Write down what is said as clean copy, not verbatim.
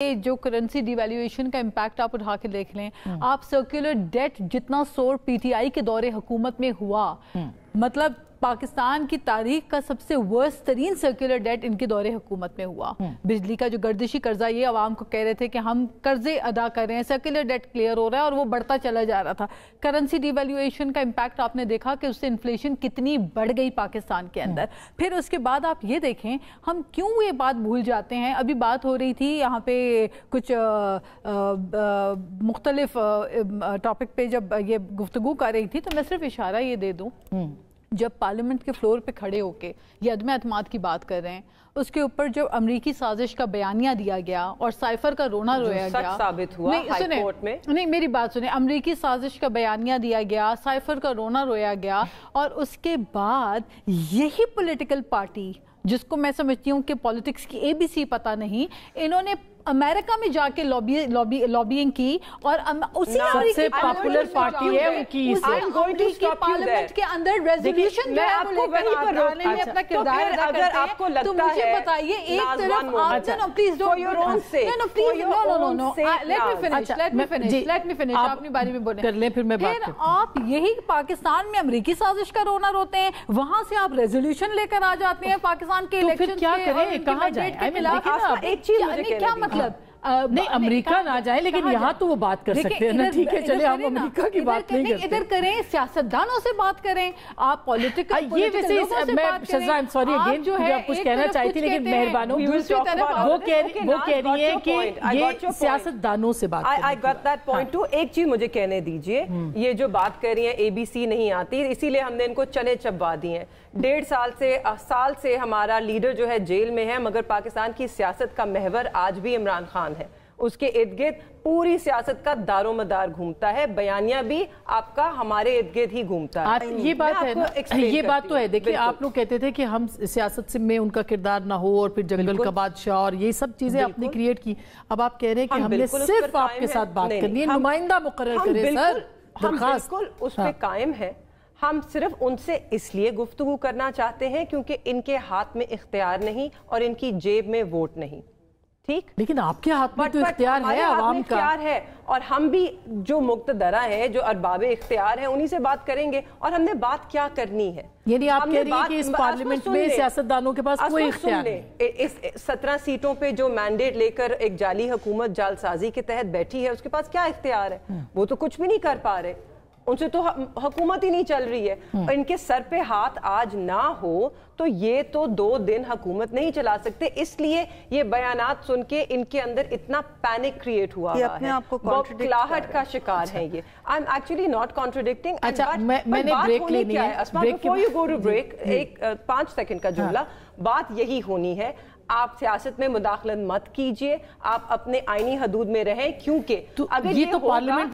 जो currency devaluation का impact आप उठा के देख लें, आप सर्कुलर डेट जितना शोर पीटीआई के दौरे हुकूमत में हुआ, मतलब पाकिस्तान की तारीख का सबसे वर्स्ट तरीन सर्कुलर डेट इनके दौरे हुकूमत में हुआ। बिजली का जो गर्दिशी कर्जा, ये आवाम को कह रहे थे कि हम कर्जे अदा कर रहे हैं, सर्कुलर डेट क्लियर हो रहा है, और वो बढ़ता चला जा रहा था। करेंसी डिवैल्यूएशन का इम्पैक्ट आपने देखा कि उससे इन्फ्लेशन कितनी बढ़ गई पाकिस्तान के अंदर। फिर उसके बाद आप ये देखें, हम क्यों ये बात भूल जाते हैं। अभी बात हो रही थी यहाँ पे कुछ मुख्तलिफ टॉपिक पे जब ये गुफ्तगू कर रही थी, तो मैं सिर्फ इशारा ये दे दूँ, जब पार्लियामेंट के फ्लोर पे खड़े होके ये अदम एतमाद की बात कर रहे हैं, उसके ऊपर जो अमरीकी साजिश का बयानिया दिया गया और साइफर का रोना रोया गया, साबित हुआ हाई कोर्ट में। नहीं, मेरी बात सुने, अमरीकी साजिश का बयानिया दिया गया, साइफर का रोना रोया गया, और उसके बाद यही पॉलिटिकल पार्टी जिसको मैं समझती हूँ कि पॉलिटिक्स की एबीसी पता नहीं, इन्होंने अमेरिका में जाके लॉबिंग की, और उसी सबसे पॉपुलर पार्टी है उनकी पार्लियामेंट के अंदर रेजोल्यूशन जो है वो लेकर आने में अपना किरदार अदा करते हैं। आपको लगता तो मुझे बताइए, एक तरफ आप प्लीज लेट मी फिनिश आप अपनी बारी में बोलें, कर लें, फिर मैं बात करता हूं। आप यही पाकिस्तान में अमरीकी साजिश का रोना रोते हैं, वहां से आप रेजोल्यूशन लेकर आ जाते हैं पाकिस्तान के इलेक्शन क्या करें, कहां जाए? एक चीज क्या मतलब नहीं, अमेरिका ना जाए, लेकिन यहाँ तो वो बात कर सकते हैं ना। ठीक है, चले, हम अमेरिका की बात नहीं करते। इधर करें, सियासतदानों से बात करें, आप पॉलिटिकल ये वैसे मैं शज़ा, आई एम सॉरी अगेन, जो आप कुछ कहना चाहती थी, लेकिन मेहरबान वो कह रही है कि ये सियासतदानों से बात। I got that point two. एक चीज मुझे कहने दीजिए, ये जो बात कर रही है एबीसी नहीं आती, इसीलिए हमने इनको चने चबवा दिए हैं। 1.5 साल से हमारा लीडर जो है जेल में है, मगर पाकिस्तान की सियासत का महवर आज भी इमरान खान है। उसके इर्द गिर्द पूरी सियासत का दारोमदार घूमता है, बयानिया भी आपका हमारे इर्द गिर्द ही घूमता है। ये बात है ना, ये बात तो है। देखिए, आप लोग कहते थे कि हम सियासत से में उनका किरदार ना हो, और फिर जंगल का बादशाह और ये सब चीजें आपने क्रिएट की। अब आप कह रहे हैं कि हमने सिर्फ आपके साथ बात करनी है, नुमाइंदा मुकर्रर करें सर, दरखास्त उस पे कायम है। हम सिर्फ उनसे इसलिए गुफ्तगू करना चाहते हैं क्योंकि इनके हाथ में इख्तियार नहीं और इनकी जेब में वोट नहीं, ठीक? लेकिन आपके हाथ में तो इख्तियार है, आवाम का है, और हम भी जो मुक्तदरा है, जो अरबाबे इख्तियार हैं, उन्हीं से बात करेंगे। और हमने बात क्या करनी है? यानी आप कह रही हैं कि इस पार्लियामेंट में सियासतदानों के पास कोई इख्तियार नहीं। इस 17 सीटों पे जो मैंडेट लेकर एक जाली हुकूमत जालसाजी के तहत बैठी है, उसके पास क्या इख्तियार है? वो तो कुछ भी नहीं कर पा रहे, उनसे तो हुकूमत ही नहीं चल रही है। और इनके सर पे हाथ आज ना हो तो ये तो 2 दिन हुकूमत नहीं चला सकते। इसलिए ये बयानात सुन के इनके अंदर इतना पैनिक क्रिएट हुआ है, बौखलाहट का शिकार है ये। I am actually not contradicting. अच्छा, मैंने ब्रेक लेनी है। Before you go to break, एक 5 सेकंड का जुमला। बात यही होनी है, आप सियासत में मुदाखलत मत कीजिए, आप अपने आईनी हदूद में रहें, क्योंकि अगर ये तो पार्लियामेंट